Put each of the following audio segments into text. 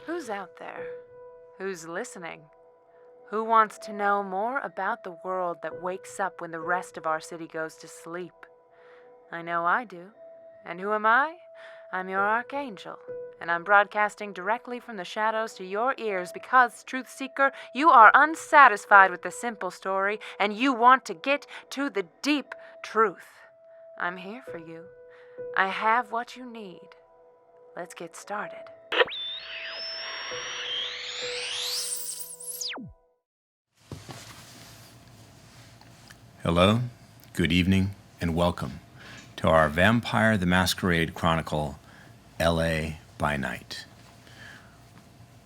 Who's out there? Who's listening? Who wants to know more about the world that wakes up when the rest of our city goes to sleep? I know I do. And who am I? I'm your archangel, and I'm broadcasting directly from the shadows to your ears because, Truth Seeker, you are unsatisfied with the simple story, and you want to get to the deep truth. I'm here for you. I have what you need. Let's get started. Hello, good evening, and welcome to our Vampire the Masquerade Chronicle, L.A. by Night.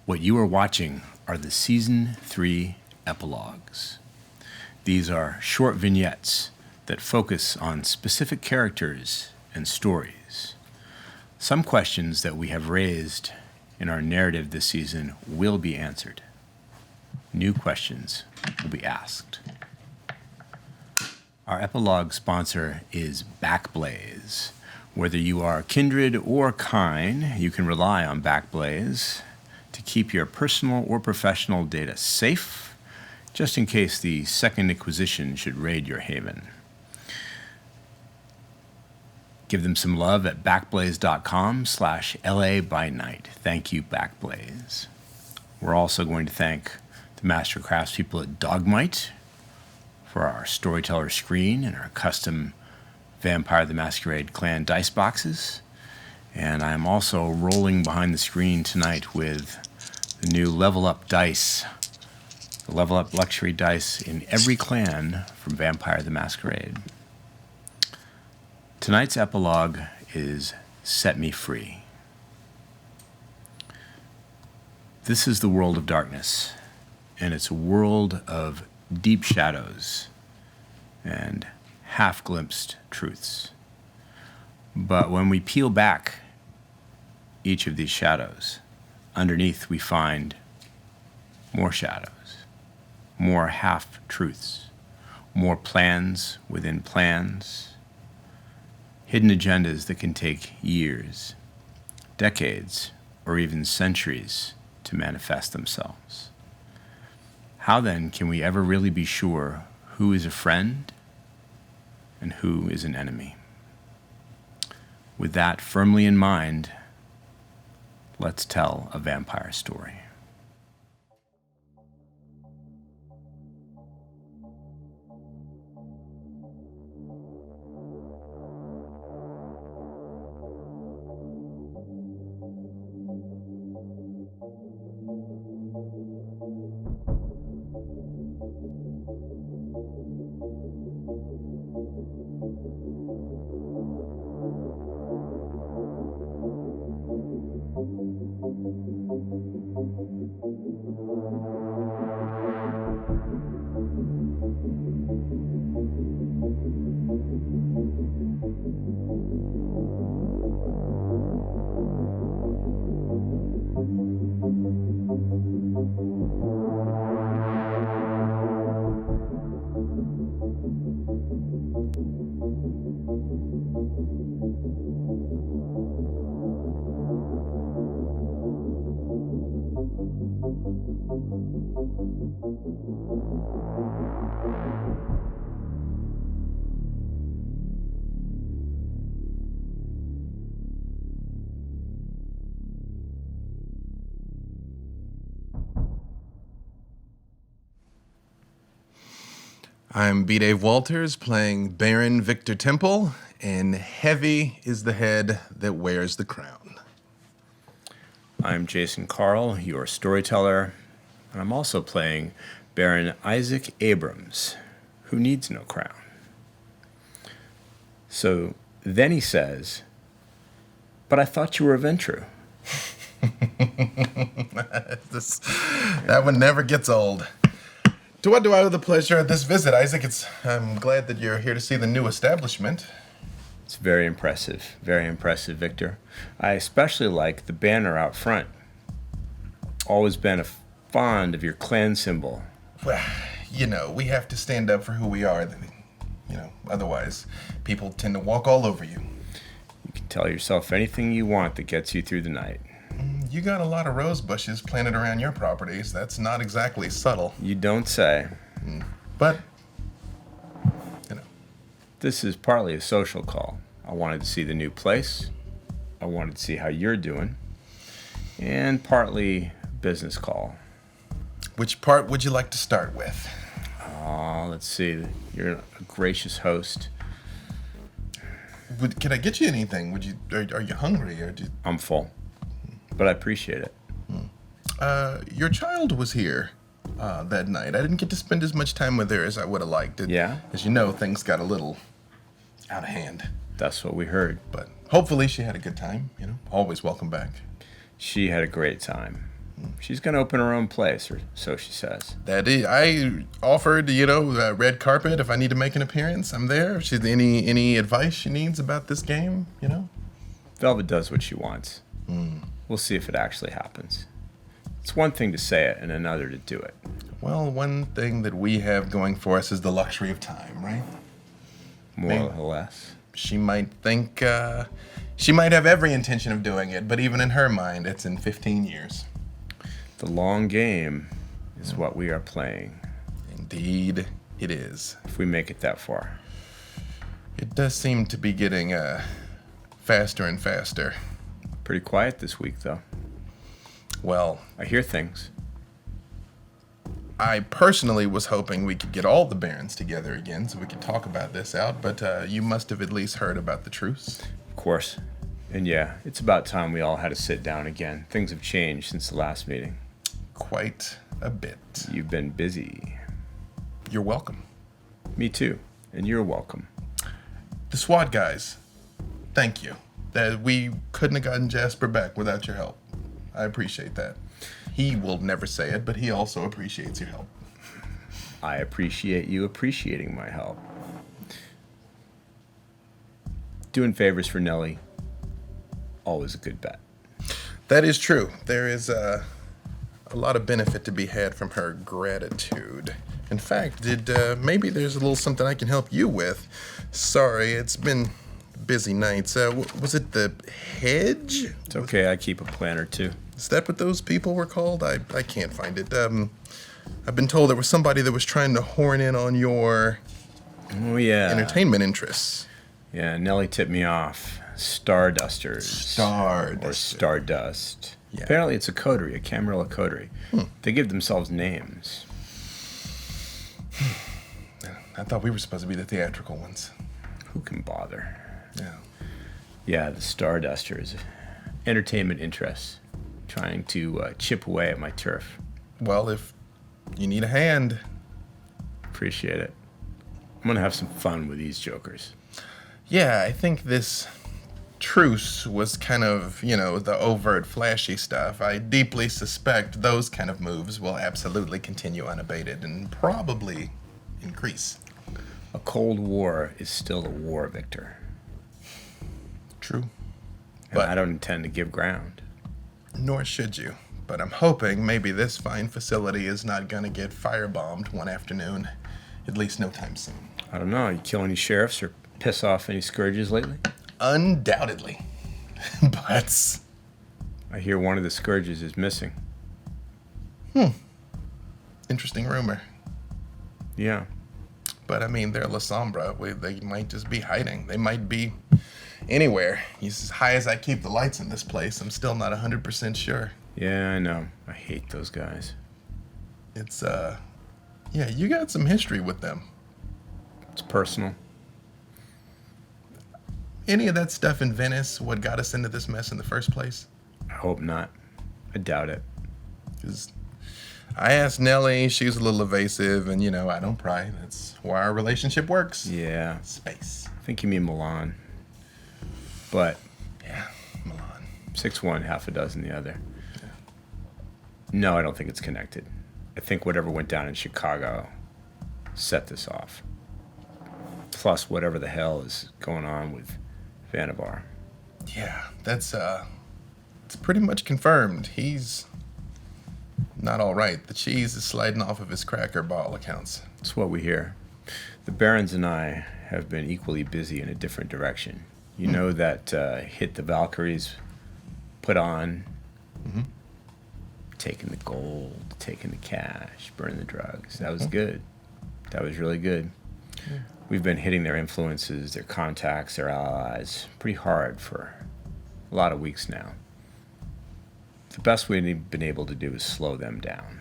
What you are watching are the Season 3 epilogues. These are short vignettes that focus on specific characters and stories. Some questions that we have raised in our narrative this season will be answered. New questions will be asked. Our epilogue sponsor is Backblaze. Whether you are kindred or kine, you can rely on Backblaze to keep your personal or professional data safe, just in case the Second Inquisition should raid your haven. Give them some love at backblaze.com/LA by night. Thank you, Backblaze. We're also going to thank the Master Craftspeople at Dogmite for our storyteller screen and our custom Vampire the Masquerade clan dice boxes. And I'm also rolling behind the screen tonight with the new Level Up dice, the Level Up luxury dice in every clan from Vampire the Masquerade. Tonight's epilogue is Set Me Free. This is the world of darkness, and it's a world of deep shadows and half-glimpsed truths. But when we peel back each of these shadows, underneath we find more shadows, more half-truths, more plans within plans, hidden agendas that can take years, decades, or even centuries to manifest themselves. How then can we ever really be sure who is a friend and who is an enemy? With that firmly in mind, let's tell a vampire story. I'm B. Dave Walters, playing Baron Victor Temple, and heavy is the head that wears the crown. I'm Jason Carl, your storyteller, and I'm also playing Baron Isaac Abrams, who needs no crown. So then he says, "But I thought you were a Ventru." That one never gets old. To what do I owe the pleasure of this visit, Isaac? I'm glad that you're here to see the new establishment. It's very impressive, Victor. I especially like the banner out front. Always been fond of your clan symbol. Well, we have to stand up for who we are. Otherwise, people tend to walk all over you. You can tell yourself anything you want that gets you through the night. You got a lot of rose bushes planted around your properties. That's not exactly subtle. You don't say. But, you know. This is partly a social call. I wanted to see the new place. I wanted to see how you're doing. And partly business call. Which part would you like to start with? Let's see. You're a gracious host. Can I get you anything? Are you hungry? I'm full, but I appreciate it. Your child was here that night. I didn't get to spend as much time with her as I would have liked. Yeah? As you know, things got a little out of hand. That's what we heard. But hopefully she had a good time, Always welcome back. She had a great time. She's going to open her own place, or so she says. That is, I offered, red carpet. If I need to make an appearance, I'm there. If she's any advice she needs about this game, Velvet does what she wants. We'll see if it actually happens. It's one thing to say it and another to do it. Well, one thing that we have going for us is the luxury of time, right? More or less. She might think, she might have every intention of doing it, but even in her mind, it's in 15 years. The long game is what we are playing. Indeed, it is. If we make it that far. It does seem to be getting faster and faster. Pretty quiet this week, though. Well, I hear things. I personally was hoping we could get all the barons together again so we could talk about this out, but you must have at least heard about the truce. Of course. And yeah, it's about time we all had to sit down again. Things have changed since the last meeting. Quite a bit. You've been busy. You're welcome. Me too. And you're welcome. The SWAT guys, thank you. That we couldn't have gotten Jasper back without your help. I appreciate that. He will never say it, but he also appreciates your help. I appreciate you appreciating my help. Doing favors for Nellie, always a good bet. That is true. There is a lot of benefit to be had from her gratitude. In fact, maybe there's a little something I can help you with. Sorry, it's been busy nights. Was it the hedge? It's okay, I keep a plan or two. Is that what those people were called? I can't find it. I've been told there was somebody that was trying to horn in on your entertainment interests. Yeah, Nellie tipped me off. Stardusters. Or Stardust. Yeah. Apparently it's a coterie, a Camarilla coterie. They give themselves names. I thought we were supposed to be the theatrical ones. Who can bother? Yeah. Yeah, the Stardusters. Entertainment interests. Trying to chip away at my turf. Well, if you need a hand. Appreciate it. I'm going to have some fun with these jokers. Yeah, I think this truce was kind of, the overt, flashy stuff. I deeply suspect those kind of moves will absolutely continue unabated and probably increase. A Cold War is still a war, Victor. True. But I don't intend to give ground. Nor should you. But I'm hoping maybe this fine facility is not going to get firebombed one afternoon. At least no time soon. I don't know. You kill any sheriffs or piss off any scourges lately? Undoubtedly. But I hear one of the scourges is missing. Interesting rumor. Yeah. But I mean, they're La Sombra. They might just be hiding. They might be anywhere. As high as I keep the lights in this place, I'm still not 100% sure. Yeah, I know. I hate those guys. It's, yeah, you got some history with them. It's personal. Any of that stuff in Venice, what got us into this mess in the first place? I hope not. I doubt it. Because I asked Nellie, she was a little evasive, and, I don't pry. That's why our relationship works. Yeah. Space. I think you mean Milan. But yeah, Milan. 6-1, half a dozen the other. Yeah. No, I don't think it's connected. I think whatever went down in Chicago set this off. Plus whatever the hell is going on with Vannevar. Yeah, that's it's pretty much confirmed. He's not all right. The cheese is sliding off of his cracker ball accounts. That's what we hear. The Barons and I have been equally busy in a different direction. You know that hit the Valkyries put on Taking the gold, taking the cash, burning the drugs. That was good. That was really good. We've been hitting their influences, their contacts, their allies pretty hard for a lot of weeks now. The best we've been able to do is slow them down.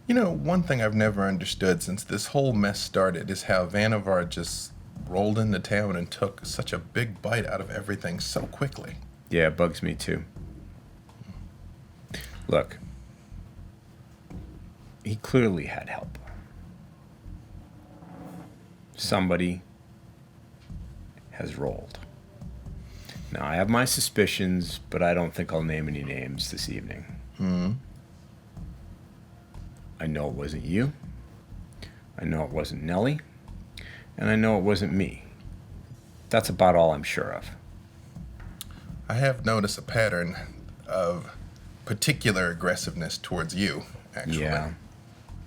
You know, one thing I've never understood since this whole mess started is how Vannevar just rolled into town and took such a big bite out of everything so quickly. Yeah, it bugs me too. Look, he clearly had help. Somebody has rolled. Now, I have my suspicions, but I don't think I'll name any names this evening. I know it wasn't you. I know it wasn't Nellie. And I know it wasn't me. That's about all I'm sure of. I have noticed a pattern of particular aggressiveness towards you, actually. Yeah.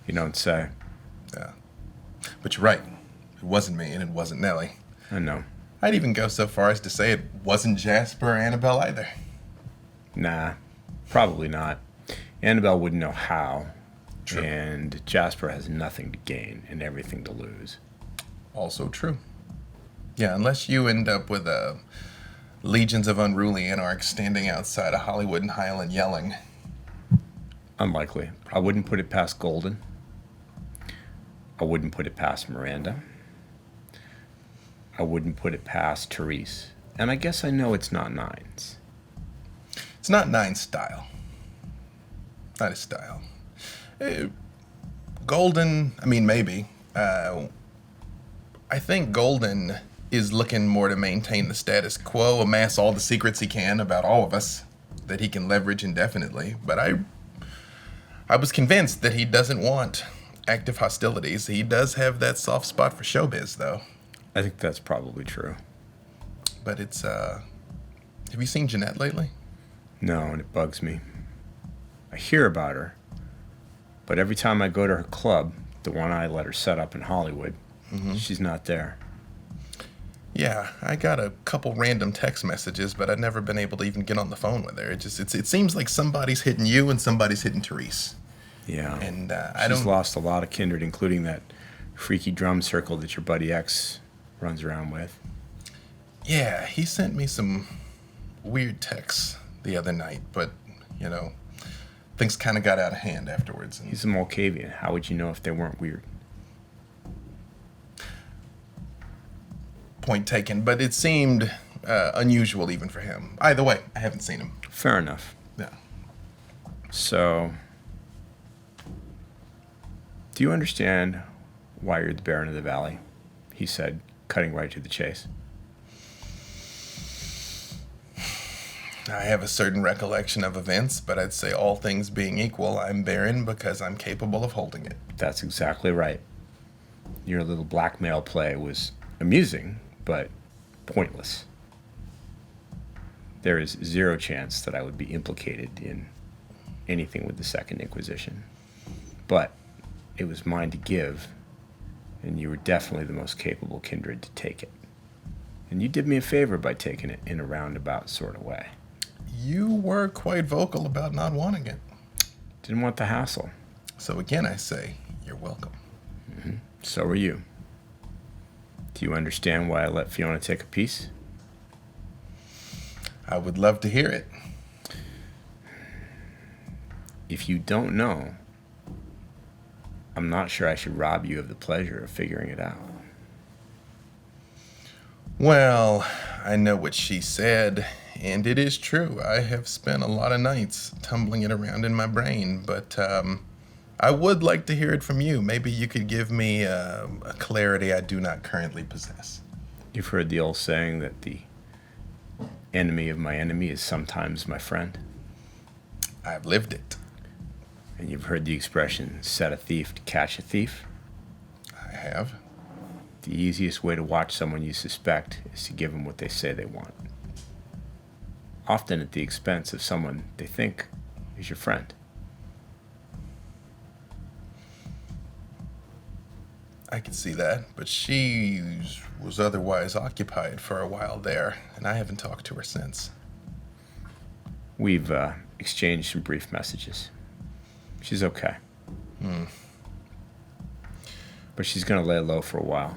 You don't say. Yeah. But you're right. It wasn't me, and it wasn't Nellie. I know. I'd even go so far as to say it wasn't Jasper or Annabelle either. Nah, probably not. Annabelle wouldn't know how. True. And Jasper has nothing to gain and everything to lose. Also true. Yeah, unless you end up with legions of unruly anarchs standing outside of Hollywood and Highland yelling. Unlikely. I wouldn't put it past Golden. I wouldn't put it past Miranda. I wouldn't put it past Therese. And I guess I know it's not Nines. It's not Nine's style. Not his style. Golden, I mean, maybe. I think Golden is looking more to maintain the status quo, amass all the secrets he can about all of us that he can leverage indefinitely. But I was convinced that he doesn't want active hostilities. He does have that soft spot for showbiz, though. I think that's probably true. But it's, have you seen Jeanette lately? No, and it bugs me. I hear about her, but every time I go to her club, the one I let her set up in Hollywood, she's not there. Yeah, I got a couple random text messages, but I've never been able to even get on the phone with her. It seems like somebody's hitting you and somebody's hitting Therese. Yeah. And She's lost a lot of kindred, including that freaky drum circle that your buddy X runs around with. Yeah, he sent me some weird texts the other night, but, you know, things kind of got out of hand afterwards. He's a Malkavian. How would you know if they weren't weird? Point taken, but it seemed unusual even for him. Either way, I haven't seen him. Fair enough. Yeah. So, do you understand why you're the Baron of the Valley? He said, cutting right to the chase. I have a certain recollection of events, but I'd say all things being equal, I'm Baron because I'm capable of holding it. That's exactly right. Your little blackmail play was amusing, but pointless. There is zero chance that I would be implicated in anything with the Second Inquisition. But it was mine to give, and you were definitely the most capable kindred to take it. And you did me a favor by taking it in a roundabout sort of way. You were quite vocal about not wanting it. Didn't want the hassle. So again, I say, you're welcome. So are you. Do you understand why I let Fiona take a piece? I would love to hear it. If you don't know, I'm not sure I should rob you of the pleasure of figuring it out. Well, I know what she said, and it is true. I have spent a lot of nights tumbling it around in my brain, but I would like to hear it from you. Maybe you could give me a clarity I do not currently possess. You've heard the old saying that the enemy of my enemy is sometimes my friend. I've lived it. And you've heard the expression, set a thief to catch a thief. I have. The easiest way to watch someone you suspect is to give them what they say they want. Often at the expense of someone they think is your friend. I can see that, but she was otherwise occupied for a while there, and I haven't talked to her since. We've exchanged some brief messages. She's okay. But she's going to lay low for a while.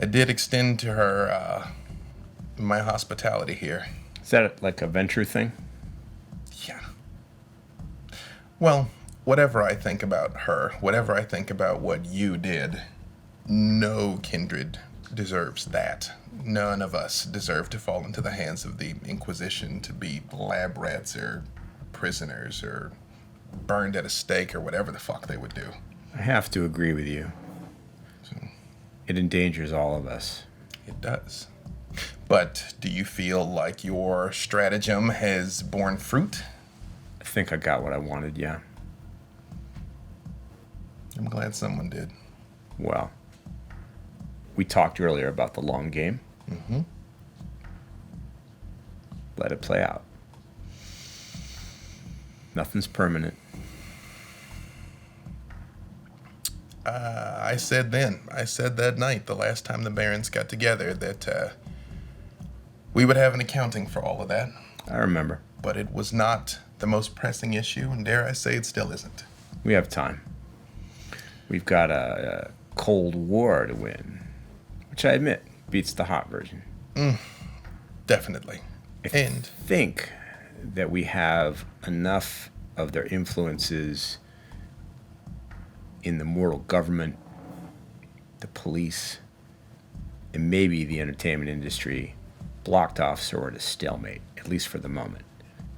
I did extend to her my hospitality here. Is that like a venture thing? Yeah. Well, whatever I think about her, whatever I think about what you did, no kindred deserves that. None of us deserve to fall into the hands of the Inquisition to be lab rats or prisoners or burned at a stake or whatever the fuck they would do. I have to agree with you. It endangers all of us. It does. But do you feel like your stratagem has borne fruit? I think I got what I wanted, yeah. I'm glad someone did. Well, we talked earlier about the long game. Mm-hmm. Let it play out. Nothing's permanent. I said that night, the last time the barons got together, that we would have an accounting for all of that. I remember. But it was not the most pressing issue, and dare I say it still isn't. We have time. We've got a Cold War to win, which I admit beats the hot version. Definitely. I think that we have enough of their influences in the mortal government, the police, and maybe the entertainment industry blocked off sort of stalemate, at least for the moment.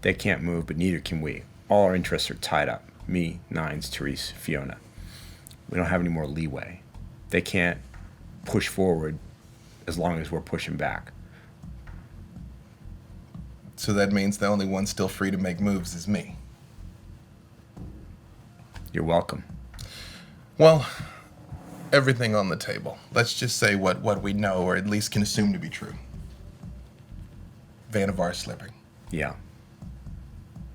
They can't move, but neither can we. All our interests are tied up. Me, Nines, Therese, Fiona. We don't have any more leeway. They can't push forward as long as we're pushing back. So that means the only one still free to make moves is me. You're welcome. Well, everything on the table. Let's just say what we know, or at least can assume to be true. Vannevar slipping. Yeah.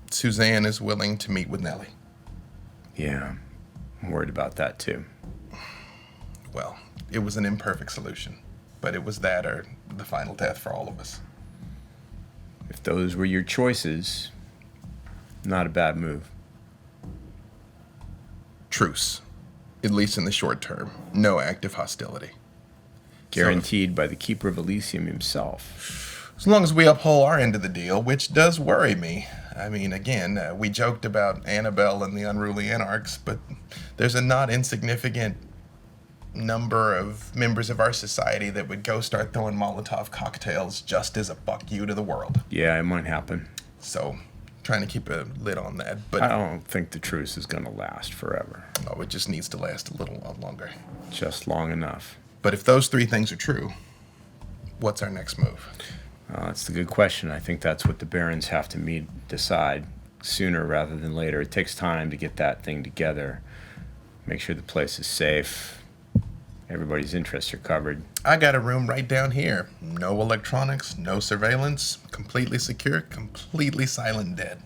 Suzanne is willing to meet with Nellie. Yeah. I'm worried about that too. Well, it was an imperfect solution, but it was that or the final death for all of us. If those were your choices, not a bad move. Truce. At least in the short term. No active hostility. Guaranteed by the Keeper of Elysium himself. As long as we uphold our end of the deal, which does worry me. I mean, again, we joked about Annabelle and the Unruly Anarchs, but there's a not insignificant number of members of our society that would go start throwing Molotov cocktails just as a fuck you to the world. Yeah, it might happen. So, trying to keep a lid on that. But I don't think the truce is going to last forever. Oh, it just needs to last a little while longer. Just long enough. But if those three things are true, what's our next move? That's the good question. I think that's what the barons have to decide sooner rather than later. It takes time to get that thing together. Make sure the place is safe. Everybody's interests are covered. I got a room right down here. No electronics, no surveillance, completely secure, completely silent and dead.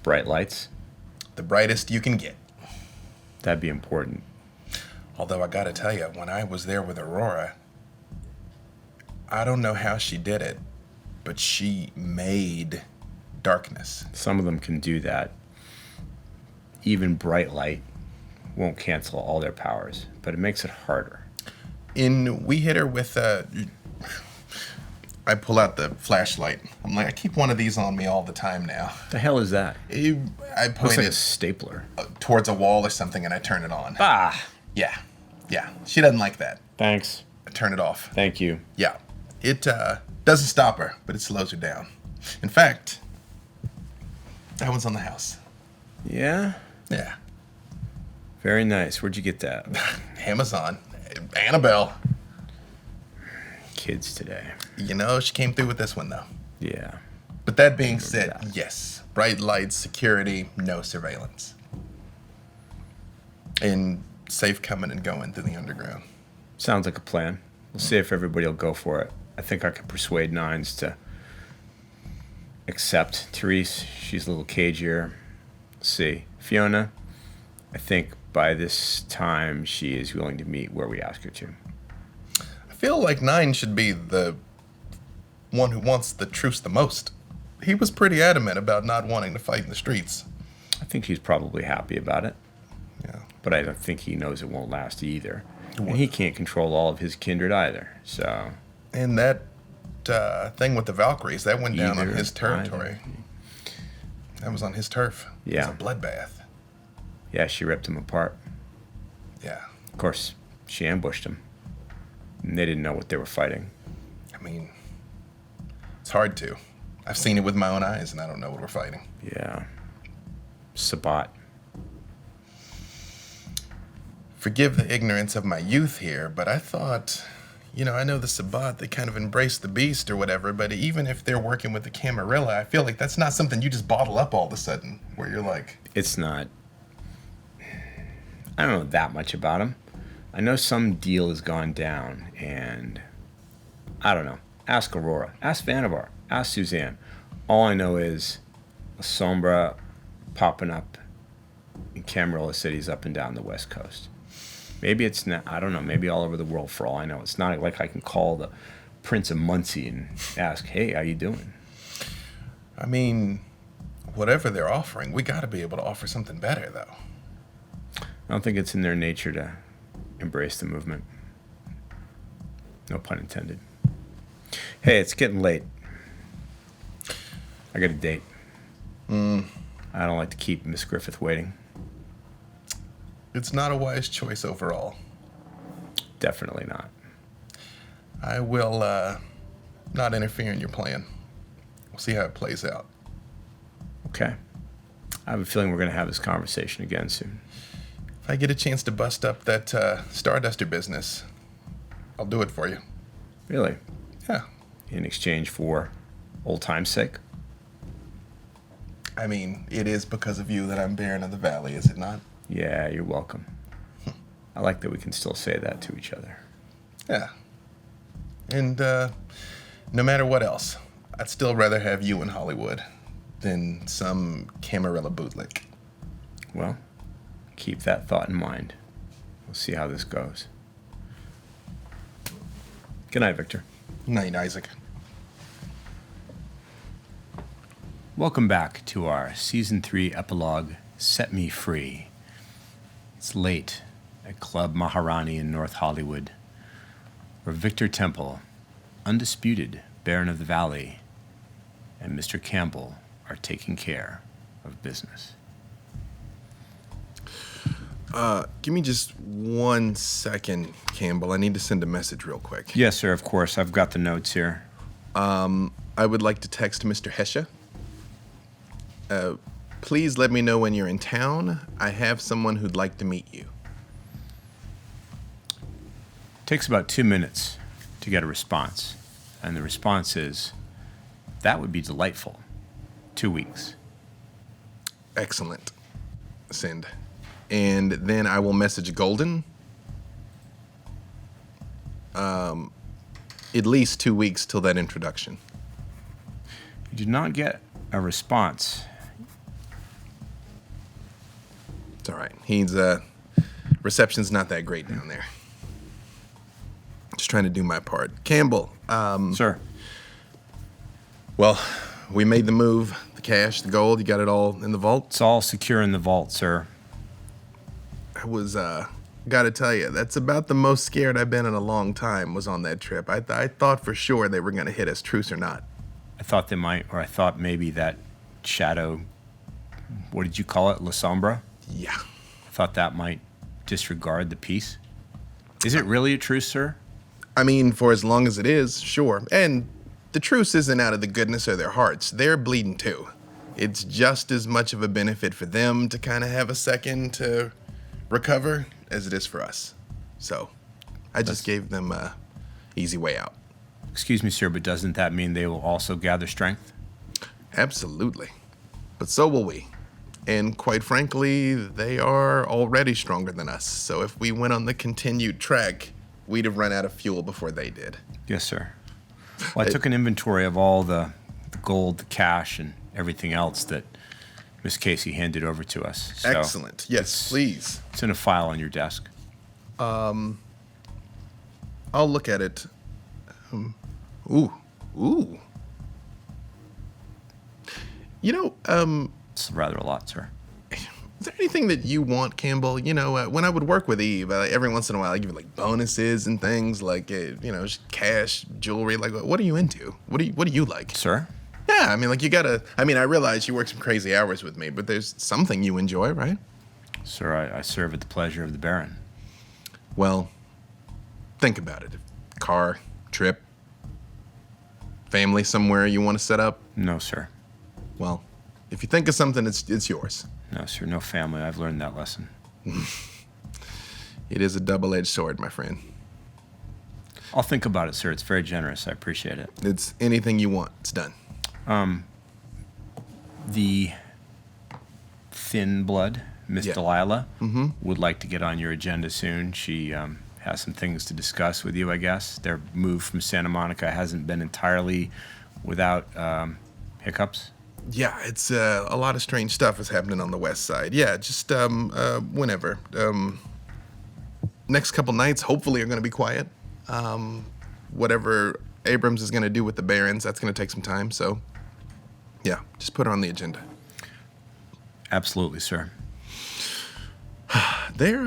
Bright lights? The brightest you can get. That'd be important. Although I gotta tell you, when I was there with Aurora, I don't know how she did it, but she made darkness. Some of them can do that. Even bright light won't cancel all their powers, but it makes it harder. We hit her with I pull out the flashlight. I'm like, I keep one of these on me all the time now. The hell is that? I point Looks like a it stapler. Towards a wall or something, and I turn it on. Ah! Yeah. She doesn't like that. Thanks. I turn it off. Thank you. Yeah. It doesn't stop her, but it slows her down. In fact, that one's on the house. Yeah? Yeah. Very nice. Where'd you get that? Amazon. Annabelle. Kids today. You know, she came through with this one, though. Yeah. But that being said, yes. Bright lights, security, no surveillance. And safe coming and going through the underground. Sounds like a plan. We'll see if everybody will go for it. I think I could persuade Nines to accept Therese. She's a little cagier. Let's see. Fiona, I think by this time she is willing to meet where we ask her to. I feel like Nine should be the one who wants the truce the most. he was pretty adamant about not wanting to fight in the streets. I think he's probably happy about it, Yeah. but I don't think he knows it won't last either. And he can't control all of his kindred either, so... And that thing with the Valkyries, that went down on Either, his territory. either. That was on his turf. Yeah. It was a bloodbath. Yeah, she ripped him apart. Yeah. Of course, she ambushed him. And they didn't know what they were fighting. I mean, it's hard to. I've seen it with my own eyes, and I don't know what we're fighting. Yeah. Sabat. Forgive the ignorance of my youth here, but I thought, I know the Sabbat, they kind of embrace the beast or whatever, but even if they're working with the Camarilla, I feel like that's not something you just bottle up all of a sudden, where you're like... It's not... I don't know that much about him. I know some deal has gone down, and... I don't know. Ask Aurora. Ask Vannevar. Ask Suzanne. All I know is a Sombra popping up in Camarilla cities up and down the west coast. Maybe it's not, I don't know, maybe all over the world for all I know. It's not like I can call the Prince of Muncie and ask, hey, how you doing? I mean, whatever they're offering, we got to be able to offer something better, though. I don't think it's in their nature to embrace the movement. No pun intended. Hey, it's getting late. I got a date. I don't like to keep Miss Griffith waiting. It's not a wise choice overall. Definitely not. I will not interfere in your plan. We'll see how it plays out. Okay. I have a feeling we're going to have this conversation again soon. If I get a chance to bust up that Starduster business, I'll do it for you. Really? Yeah. In exchange for old time's sake? I mean, it is because of you that I'm Baron of the Valley, is it not? Yeah, you're welcome. I like that we can still say that to each other. Yeah. And no matter what else, I'd still rather have you in Hollywood than some Camarilla bootlick. Well, keep that thought in mind. We'll see how this goes. Good night, Victor. Night, Isaac. Welcome back to our Season 3 epilogue, Set Me Free. It's late at Club Maharani in North Hollywood, where Victor Temple, undisputed Baron of the Valley, and Mr. Campbell are taking care of business. Give me just 1 second, Campbell. I need to send a message real quick. Yes, sir, of course. I've got the notes here. I would like to text Mr. Hesha. Please let me know when you're in town. I have someone who'd like to meet you. Takes about 2 minutes to get a response. And the response is, that would be delightful. 2 weeks. Excellent. Send. And then I will message Golden. At least 2 weeks till that introduction. You did not get a response. It's all right. He's reception's not that great down there. Just trying to do my part. Campbell. Sir. Well, we made the move. The cash, the gold. You got it all in the vault. It's all secure in the vault, sir. I was gotta tell you, that's about the most scared I've been in a long time. Was on that trip. I thought for sure they were gonna hit us, truce or not. I thought they might, or I thought maybe that shadow, what did you call it, La Sombra? Yeah. I thought that might disregard the peace. Is it really a truce, sir? I mean, for as long as it is, sure. And the truce isn't out of the goodness of their hearts. They're bleeding too. It's just as much of a benefit for them to kind of have a second to recover as it is for us. So I just gave them a easy way out. Excuse me, sir, but doesn't that mean they will also gather strength? Absolutely. But so will we. And quite frankly, they are already stronger than us. So if we went on the continued track, we'd have run out of fuel before they did. Yes, sir. Well, I took an inventory of all the gold, the cash, and everything else that Miss Casey handed over to us. So excellent. Yes, please. It's in a file on your desk. I'll look at it. Ooh. It's rather a lot, sir. Is there anything that you want, Campbell? When I would work with Eve, every once in a while I give you like bonuses and things like, just cash, jewelry. Like, what are you into? What do you like? Sir? Yeah, I mean, like I realize you work some crazy hours with me, but there's something you enjoy, right? Sir, I serve at the pleasure of the Baron. Well, think about it. Car, trip, family somewhere you want to set up? No, sir. Well, if you think of something, it's yours. No, sir, no family. I've learned that lesson. It is a double-edged sword, my friend. I'll think about it, sir. It's very generous. I appreciate it. It's anything you want. It's done. The thin blood, Miss Yeah. Delilah, would like to get on your agenda soon. She has some things to discuss with you, I guess. Their move from Santa Monica hasn't been entirely without hiccups. Yeah, it's a lot of strange stuff is happening on the west side. Yeah, just whenever. Next couple nights, hopefully, are going to be quiet. Whatever Abrams is going to do with the Barons, that's going to take some time. So, yeah, just put it on the agenda. Absolutely, sir. They're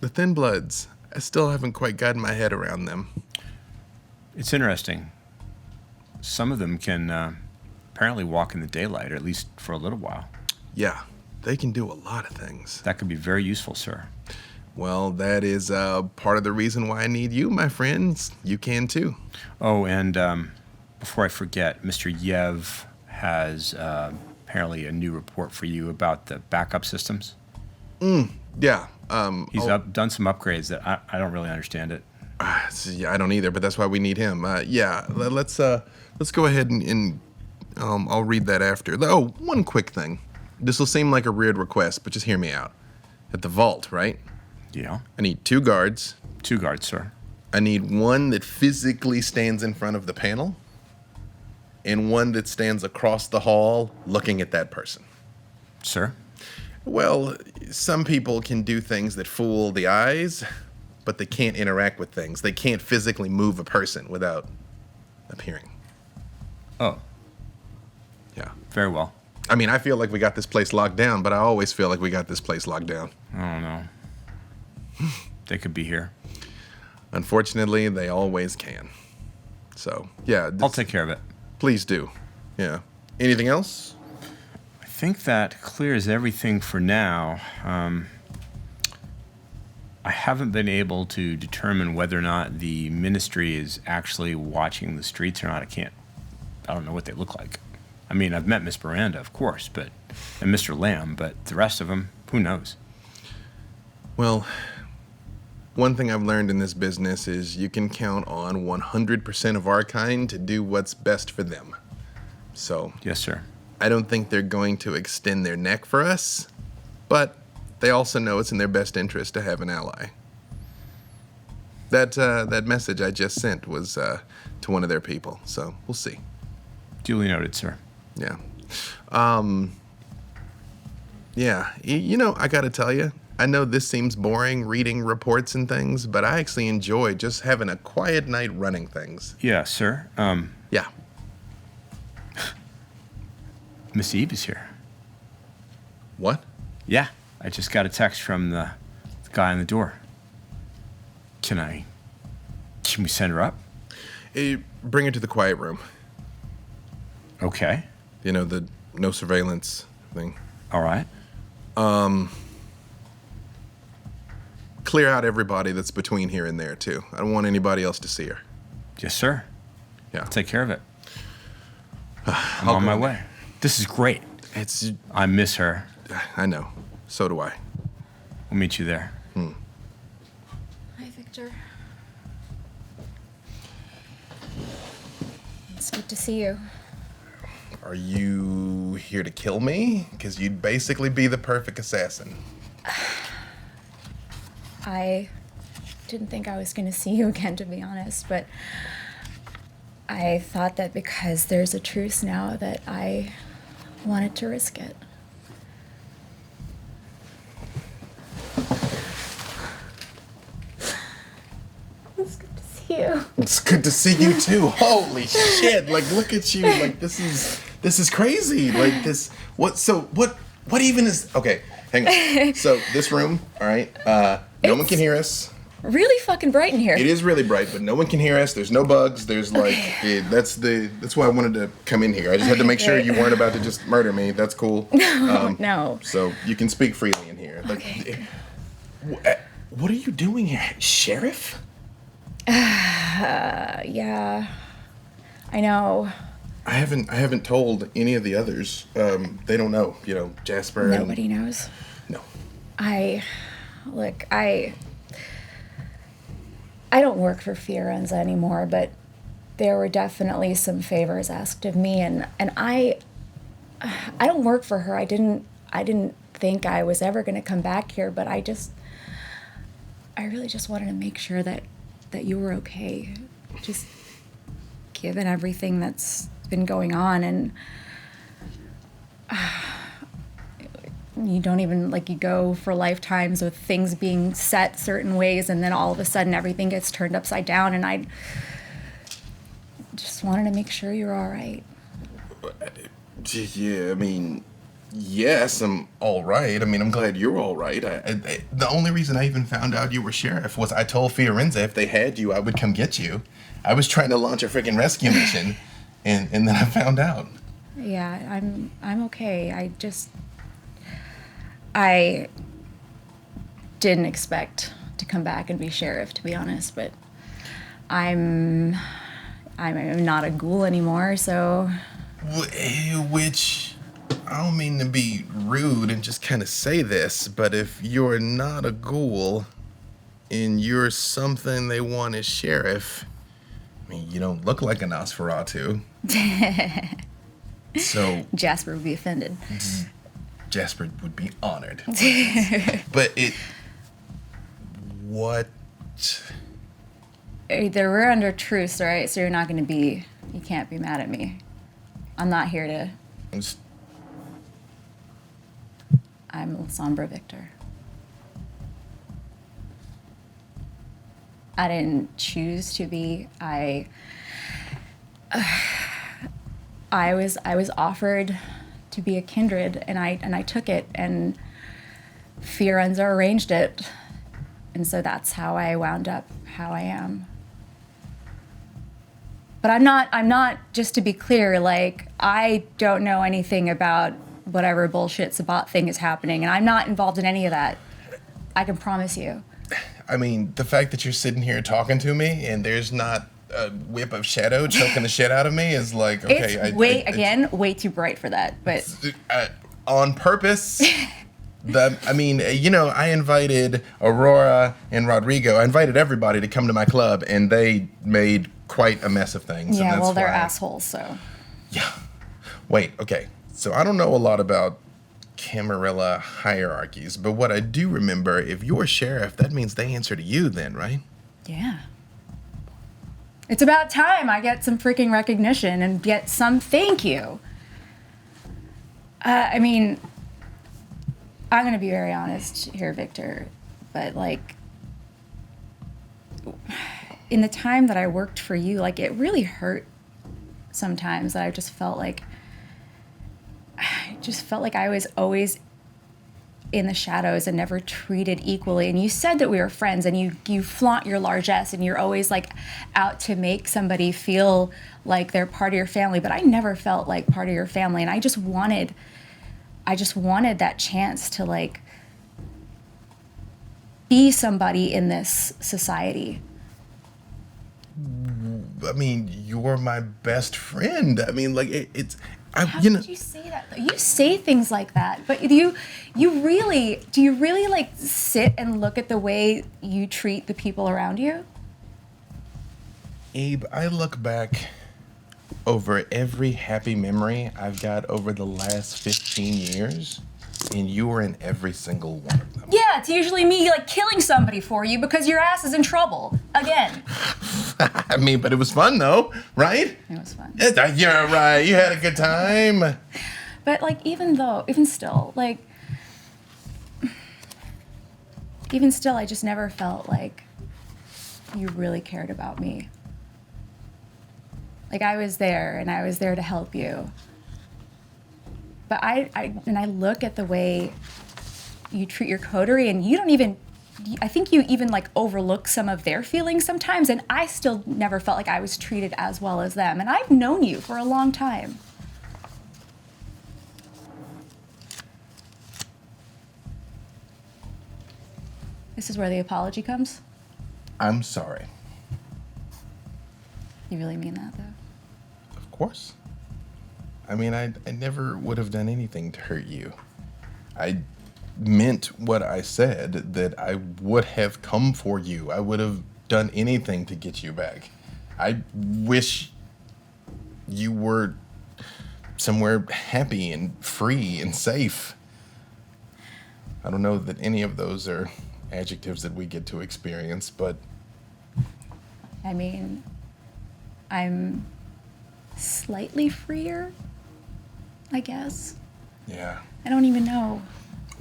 the Thin Bloods. I still haven't quite gotten my head around them. It's interesting. Some of them can apparently walk in the daylight, or at least for a little while. Yeah, they can do a lot of things. That could be very useful, sir. Well, that is part of the reason why I need you, my friends. You can too. Oh, and before I forget, Mr. Yev has apparently a new report for you about the backup systems. Yeah. He's done some upgrades that I don't really understand it. Yeah, I don't either, but that's why we need him. Yeah, let's go ahead and I'll read that after. Oh, one quick thing. This will seem like a weird request, but just hear me out. At the vault, right? Yeah. I need 2 guards. 2 guards, sir. I need one that physically stands in front of the panel, and one that stands across the hall looking at that person. Sir? Well, some people can do things that fool the eyes, but they can't interact with things. They can't physically move a person without appearing. Oh, Yeah. very well. I mean, I feel like we got this place locked down, but I always feel like we got this place locked down. I don't know. They could be here. Unfortunately, they always can. So, yeah. I'll take care of it. Please do. Yeah. Anything else? I think that clears everything for now. I haven't been able to determine whether or not the ministry is actually watching the streets or not. I don't know what they look like. I mean, I've met Miss Miranda, of course, and Mr. Lamb, but the rest of them, who knows? Well, one thing I've learned in this business is you can count on 100% of our kind to do what's best for them. So, Yes, sir. I don't think they're going to extend their neck for us, but they also know it's in their best interest to have an ally. That message I just sent was to one of their people, so we'll see. Duly noted, sir. Yeah. Yeah, I gotta tell you, I know this seems boring, reading reports and things, but I actually enjoy just having a quiet night running things. Yeah, sir. Yeah. Miss Eve is here. What? Yeah, I just got a text from the guy on the door. Can we send her up? Bring her to the quiet room. Okay. The no surveillance thing. All right. Clear out everybody that's between here and there, too. I don't want anybody else to see her. Yes, sir. Yeah. I'll take care of it. I'm on my way. This is great. I miss her. I know. So do I. We'll meet you there. Hi, Victor. It's good to see you. Are you here to kill me? Because you'd basically be the perfect assassin. I didn't think I was going to see you again, to be honest, but I thought that because there's a truce now that I wanted to risk it. It's good to see you. It's good to see you too. Holy shit. Like, look at you. Like, this is This is crazy. Like this. What even is? Okay, hang on. So this room, all right. No one can hear us. Really fucking bright in here. It is really bright, but no one can hear us. There's no bugs. There's like that's why I wanted to come in here. I just had to make sure you weren't about to just murder me. That's cool. No. So you can speak freely in here. Okay. What are you doing here, Sheriff? Yeah. I know. I haven't told any of the others. They don't know. You know, Jasper. Nobody knows. No. I don't work for Fiorenza anymore, but there were definitely some favors asked of me, and I don't work for her. I didn't think I was ever going to come back here, but I really just wanted to make sure that you were okay, just given everything that's been going on. And you don't even, like, you go for lifetimes with things being set certain ways, and then all of a sudden everything gets turned upside down, and I just wanted to make sure you're all right. Yeah, I mean, yes, I'm all right. I mean, I'm glad you're all right. The only reason I even found out you were sheriff was I told Fiorenza if they had you, I would come get you. I was trying to launch a freaking rescue mission, and then I found out. Yeah, I'm okay. I didn't expect to come back and be sheriff, to be honest, but I'm not a ghoul anymore, so... Which, I don't mean to be rude and just kind of say this, but if you're not a ghoul and you're something they want as sheriff, I mean, you don't look like a Nosferatu. So... Jasper would be offended. Jasper would be honored. But what? Either we're under truce, right? So you can't be mad at me. I'm not here to... I'm Sombra Victor. I didn't choose to be. I was offered to be a kindred, and I took it, and Fiorenza arranged it, and so that's how I wound up how I am. But I'm not, just to be clear, like, I don't know anything about whatever bullshit Sabat thing is happening, and I'm not involved in any of that. I can promise you. I mean, the fact that you're sitting here talking to me and there's not a whip of shadow choking the shit out of me is like, okay. It's way too bright for that, but... on purpose. I invited Aurora and Rodrigo. I invited everybody to come to my club, and they made quite a mess of things. Yeah, well, they're assholes, so... Yeah. Wait, okay. So I don't know a lot about Camarilla hierarchies, but what I do remember, if you're sheriff, that means they answer to you then, right? Yeah. It's about time I get some freaking recognition and get some thank you. I mean, I'm going to be very honest here, Victor, but, like, in the time that I worked for you, like, it really hurt sometimes that I just felt like I was always in the shadows and never treated equally. And you said that we were friends, and you flaunt your largesse, and you're always, like, out to make somebody feel like they're part of your family, but I never felt like part of your family, and I just wanted that chance to, like, be somebody in this society. I mean, you're my best friend. I mean, like, How did you say that? You say things like that, but do you really like sit and look at the way you treat the people around you? Abe, I look back over every happy memory I've got over the last 15 years, and you were in every single one of them. Yeah, it's usually me, like, killing somebody for you because your ass is in trouble again. I mean, but it was fun though, right? It was fun. You're right. You had a good time. But, like, even still, I just never felt like you really cared about me. Like, I was there, and I was there to help you. But I look at the way you treat your coterie, and you don't even, I think you even like overlook some of their feelings sometimes, and I still never felt like I was treated as well as them. And I've known you for a long time. This is where the apology comes? I'm sorry. You really mean that, though? Of course. I mean, I never would have done anything to hurt you. I meant what I said, that I would have come for you. I would have done anything to get you back. I wish you were somewhere happy and free and safe. I don't know that any of those are adjectives that we get to experience, but... I mean, I'm slightly freer, I guess. Yeah. I don't even know.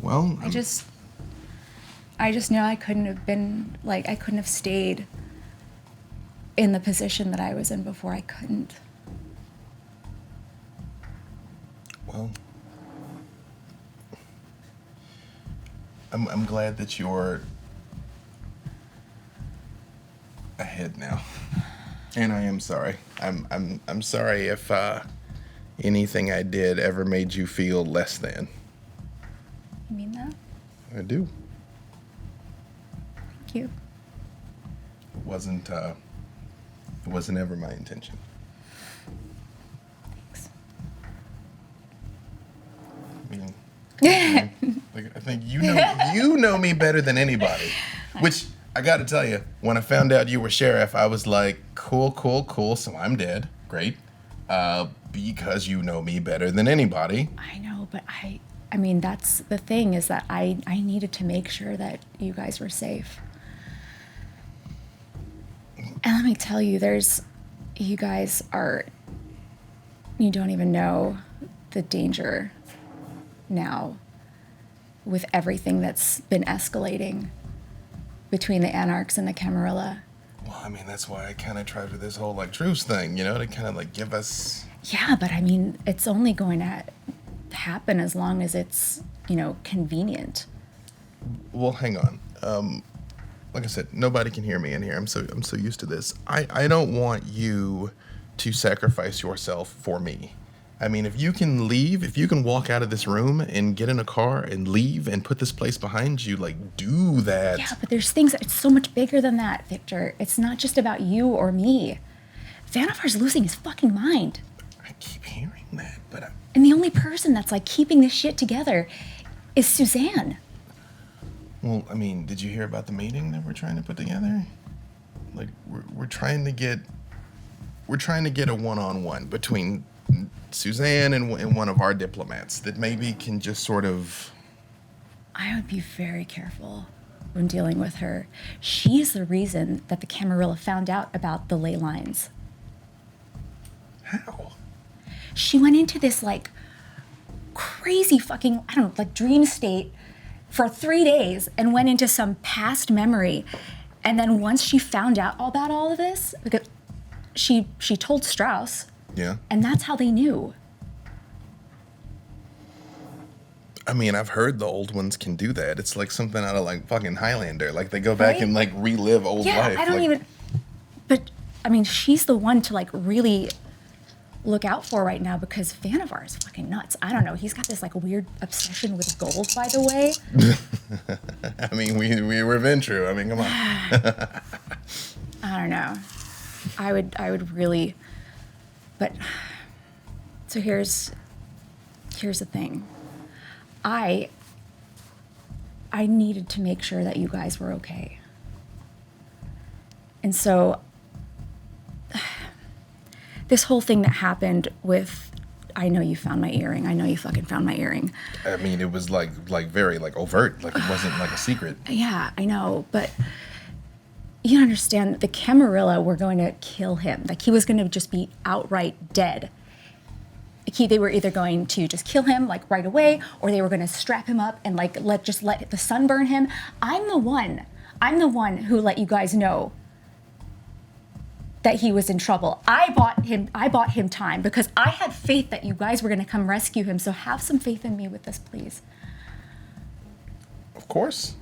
Well, I just know I couldn't have been, like, I couldn't have stayed in the position that I was in before. I couldn't. Well, I'm glad that you're ahead now, and I am sorry. I'm sorry if anything I did ever made you feel less than. You mean that? I do. Thank you. It wasn't ever my intention. Thanks. I mean, like, I think you know me better than anybody. Which I got to tell you, when I found out you were sheriff, I was like, cool. So I'm dead. Great. Because you know me better than anybody. I know, but I mean, that's the thing, is that I needed to make sure that you guys were safe. And let me tell you, you guys you don't even know the danger now with everything that's been escalating between the Anarchs and the Camarilla. Well, I mean, that's why I kind of tried with this whole, like, truce thing, to kind of, like, give us... Yeah, but I mean, it's only going to happen as long as it's, convenient. Well, hang on. Like I said, nobody can hear me in here. I'm so used to this. I don't want you to sacrifice yourself for me. I mean, if you can leave, if you can walk out of this room and get in a car and leave and put this place behind you, like, do that. Yeah, but there's things, it's so much bigger than that, Victor. It's not just about you or me. Vanivar's losing his fucking mind. I keep hearing that, but And the only person that's, like, keeping this shit together is Suzanne. Well, I mean, did you hear about the meeting that we're trying to put together? Like, we're trying to get a one-on-one between Suzanne and one of our diplomats that maybe can just sort of... I would be very careful when dealing with her. She's the reason that the Camarilla found out about the ley lines. How? She went into this, like, crazy fucking, I don't know, like, dream state for 3 days and went into some past memory. And then once she found out about all of this, because she told Strauss. Yeah. And that's how they knew. I mean, I've heard the old ones can do that. It's like something out of, like, fucking Highlander. Like, they go back Right? and, like, relive old life. Yeah, I don't even... But, I mean, she's the one to, like, really look out for right now, because Vanivar is fucking nuts. I don't know. He's got this, like, weird obsession with gold, by the way. I mean, we were Ventru. I mean, come on. I don't know. I would really... But, so here's the thing. I needed to make sure that you guys were okay. And so, this whole thing that happened with, I know you found my earring. I know you fucking found my earring. I mean, it was, like very, like, overt. Like, it wasn't, like, a secret. Yeah, I know, but you understand that the Camarilla were going to kill him. Like, he was going to just be outright dead. They were either going to just kill him, like, right away, or they were going to strap him up and, like, let the sun burn him. I'm the one who let you guys know that he was in trouble. I bought him time because I had faith that you guys were going to come rescue him. So have some faith in me with this, please. Of course.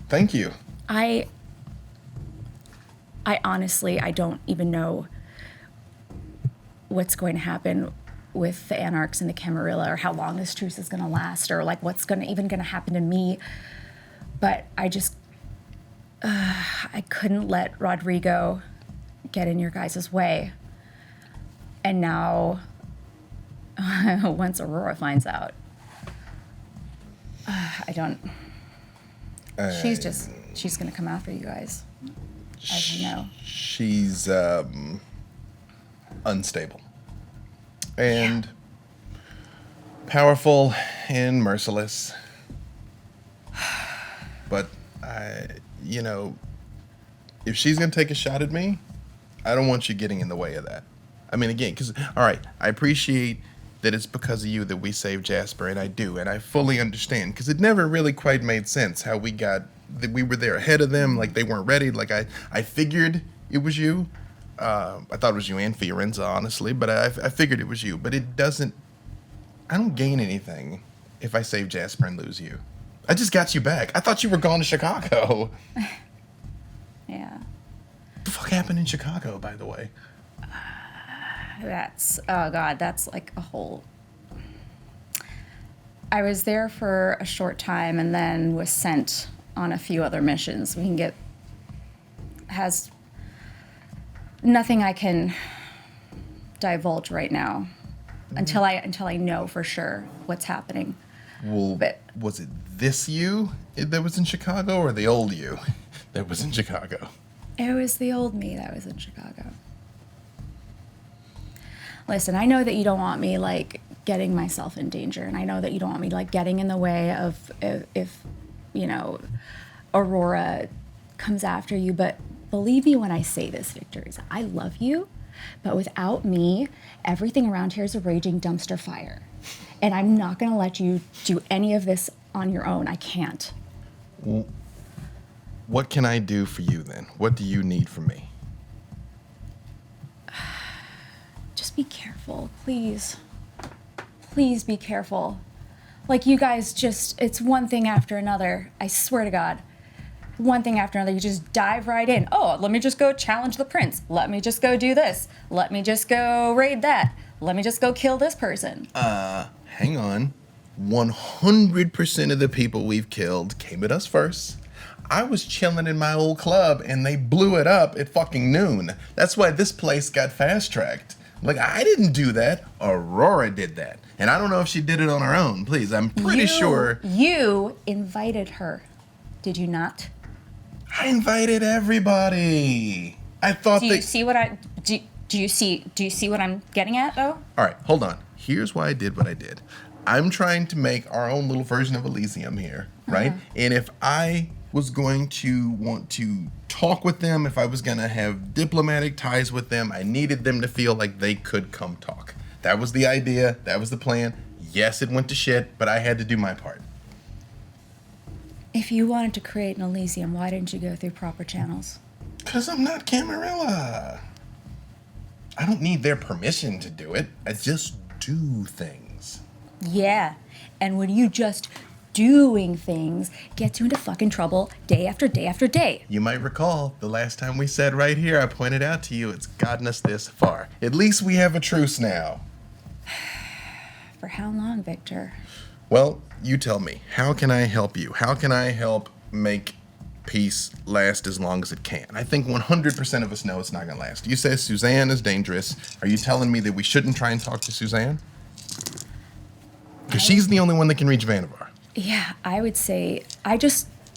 Thank you. I honestly, I don't even know what's going to happen with the Anarchs and the Camarilla, or how long this truce is going to last, or like what's going to happen to me. But I just, I couldn't let Rodrigo get in your guys' way. And now, once Aurora finds out, I don't, she's going to come after you guys, as you know. She's unstable. And powerful and merciless. But if she's going to take a shot at me, I don't want you getting in the way of that. I mean, again, because, all right, I appreciate that it's because of you that we saved Jasper, and I do, and I fully understand, because it never really quite made sense how we were there ahead of them, like they weren't ready. Like I figured it was you. I thought it was you and Fiorenza, honestly, but I figured it was you. But I don't gain anything if I save Jasper and lose you. I just got you back. I thought you were gone to Chicago. Yeah. What the fuck happened in Chicago, by the way? That's like a whole... I was there for a short time and then was sent on a few other missions. Has nothing I can divulge right now until I know for sure what's happening. Well, but was it this you that was in Chicago, or the old you that was in Chicago? It was the old me that was in Chicago. Listen, I know that you don't want me like getting myself in danger, and I know that you don't want me like getting in the way of if Aurora comes after you, but believe me when I say this, Victor, I love you, but without me, everything around here is a raging dumpster fire. And I'm not going to let you do any of this on your own. I can't. Well, what can I do for you then? What do you need from me? Just be careful, please. Please be careful. Like you guys it's one thing after another. I swear to God. One thing after another, you just dive right in. Oh, let me just go challenge the prince. Let me just go do this. Let me just go raid that. Let me just go kill this person. Hang on. 100% of the people we've killed came at us first. I was chilling in my old club and they blew it up at fucking noon. That's why this place got fast-tracked. Like, I didn't do that. Aurora did that. And I don't know if she did it on her own. Please, I'm pretty sure. You invited her. Did you not? I invited everybody. I thought do you see what I'm getting at, though? All right, hold on. Here's why I did what I did. I'm trying to make our own little version of Elysium here, right? And if I was going to want to talk with them, if I was going to have diplomatic ties with them, I needed them to feel like they could come talk. That was the idea. That was the plan. Yes, it went to shit, but I had to do my part. If you wanted to create an Elysium, why didn't you go through proper channels? Because I'm not Camarilla. I don't need their permission to do it. I just do things. Yeah, and when you just doing things gets you into fucking trouble day after day after day. You might recall the last time we said right here, I pointed out to you it's gotten us this far. At least we have a truce now. For how long, Victor? Well, you tell me. How can I help you? How can I help make peace last as long as it can? I think 100% of us know it's not going to last. You say Suzanne is dangerous. Are you telling me that we shouldn't try and talk to Suzanne? Because she's the only one that can reach Vannevar. Yeah, I would say, I'm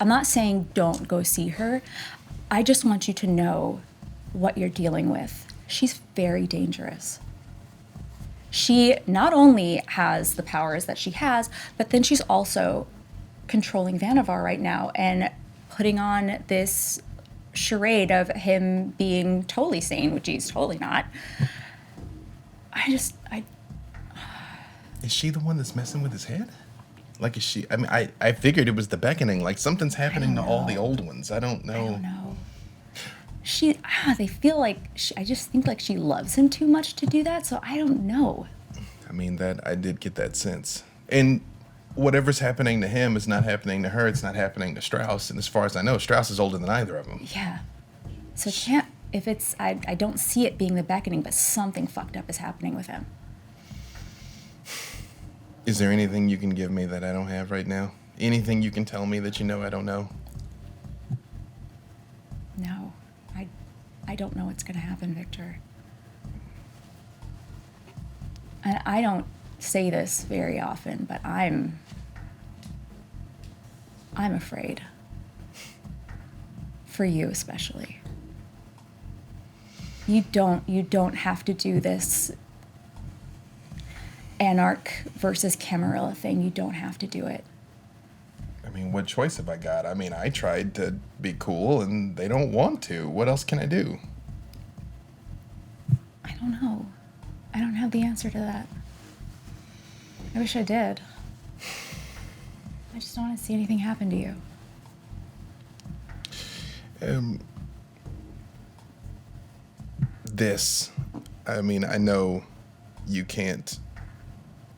not saying don't go see her. I just want you to know what you're dealing with. She's very dangerous. She not only has the powers that she has, but then she's also controlling Vannevar right now and putting on this charade of him being totally sane, which he's totally not. Is she the one that's messing with his head? Like, is she? I mean, I figured it was the beckoning. Like, something's happening to all the old ones. I don't know. they feel like I just think like she loves him too much to do that. So I don't know. I mean, that I did get that sense. And whatever's happening to him is not happening to her. It's not happening to Strauss. And as far as I know, Strauss is older than either of them. Yeah. So if it's, I don't see it being the beckoning, but something fucked up is happening with him. Is there anything you can give me that I don't have right now? Anything you can tell me that you know I don't know? No, I don't know what's going to happen, Victor. And I don't say this very often, but I'm afraid. For you especially. You don't have to do this Anarch versus Camarilla thing. You don't have to do it. I mean, what choice have I got? I mean, I tried to be cool and they don't want to. What else can I do? I don't know. I don't have the answer to that. I wish I did. I just don't want to see anything happen to you. I mean, I know you can't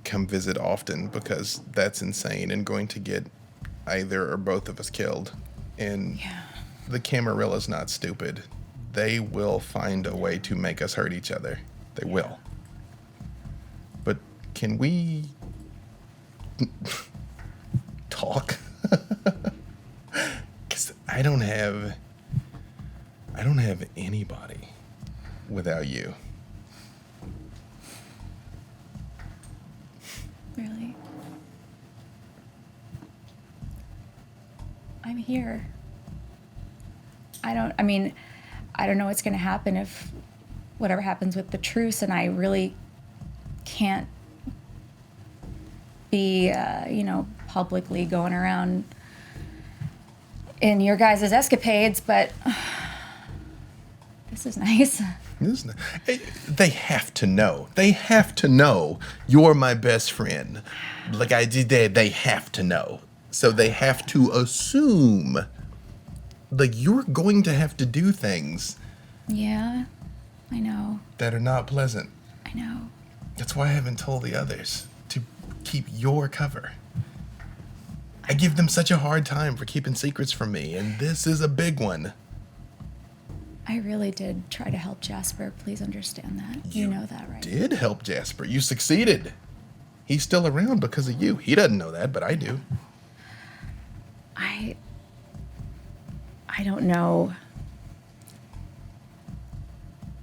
come visit often because that's insane and going to get either or both of us killed. And the Camarilla's not stupid. They will find a way to make us hurt each other. They will. But can we talk? Because I don't have anybody without you. Really? I'm here. I don't know what's going to happen if whatever happens with the truce, and I really can't be, publicly going around in your guys' escapades, but this is nice. They have to know. They have to know you're my best friend. Like I did there, they have to know. So they have to assume, like, you're going to have to do things. Yeah, I know. That are not pleasant. I know. That's why I haven't told the others to keep your cover. I give them such a hard time for keeping secrets from me, and this is a big one. I really did try to help Jasper. Please understand that. You know that, right? Did help Jasper. You succeeded. He's still around because of you. He doesn't know that, but I do. I don't know.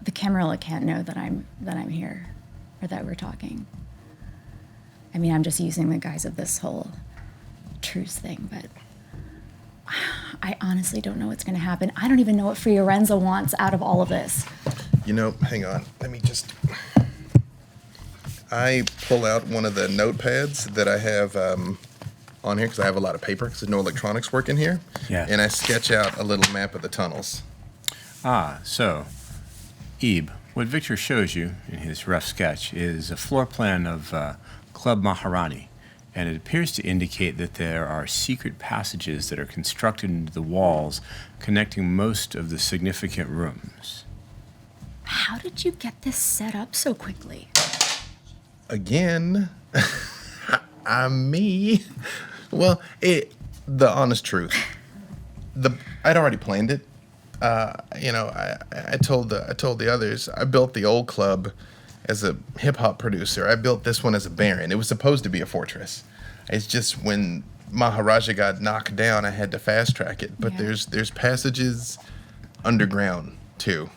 The Camarilla can't know that I'm here, or that we're talking. I mean, I'm just using the guise of this whole truce thing, but I honestly don't know what's going to happen. I don't even know what Fiorenza wants out of all of this. Hang on. Let me just... I pull out one of the notepads that I have on here, because I have a lot of paper, because there's no electronics work in here. Yeah. And I sketch out a little map of the tunnels. So, Ebe, what Victor shows you in his rough sketch is a floor plan of Club Maharani, and it appears to indicate that there are secret passages that are constructed into the walls connecting most of the significant rooms. How did you get this set up so quickly? Again, I'm me. Well, the honest truth. I'd already planned it. I told the others, I built the old club as a hip-hop producer. I built this one as a baron. It was supposed to be a fortress. It's just when Maharaja got knocked down, I had to fast-track it. But there's passages underground, too,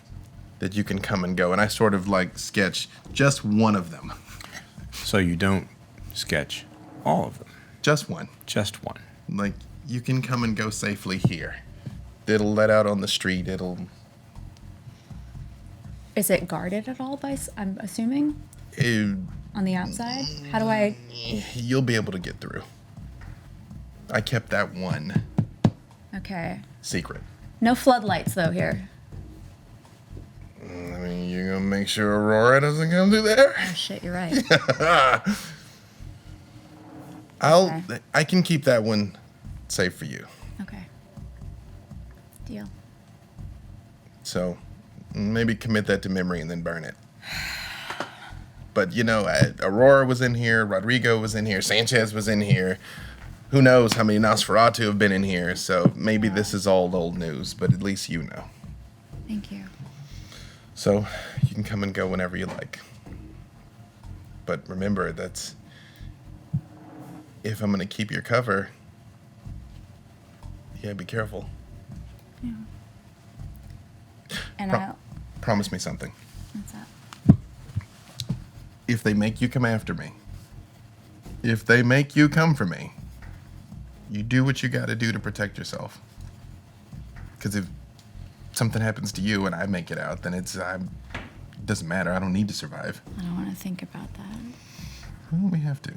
that you can come and go. And I sort of, sketch just one of them. So you don't sketch all of them? Just one. Just one. Like, you can come and go safely here. It'll let out on the street. Is it guarded at all I'm assuming? On the outside? How do I... You'll be able to get through. I kept that one. Okay. Secret. No floodlights, though, here. I mean, you're going to make sure Aurora doesn't come through there? Oh, shit, you're right. I can keep that one safe for you. Okay. Deal. So maybe commit that to memory and then burn it. But, Aurora was in here, Rodrigo was in here, Sanchez was in here. Who knows how many Nosferatu have been in here, so maybe this is all old news, but at least you know. Thank you. So you can come and go whenever you like. But remember, that's... if I'm going to keep your cover, yeah, be careful. Yeah. And promise me something. What's that? If they make you come after me, if they make you come for me, you do what you got to do to protect yourself. Because if something happens to you and I make it out, then it doesn't matter. I don't need to survive. I don't want to think about that. Well, we have to.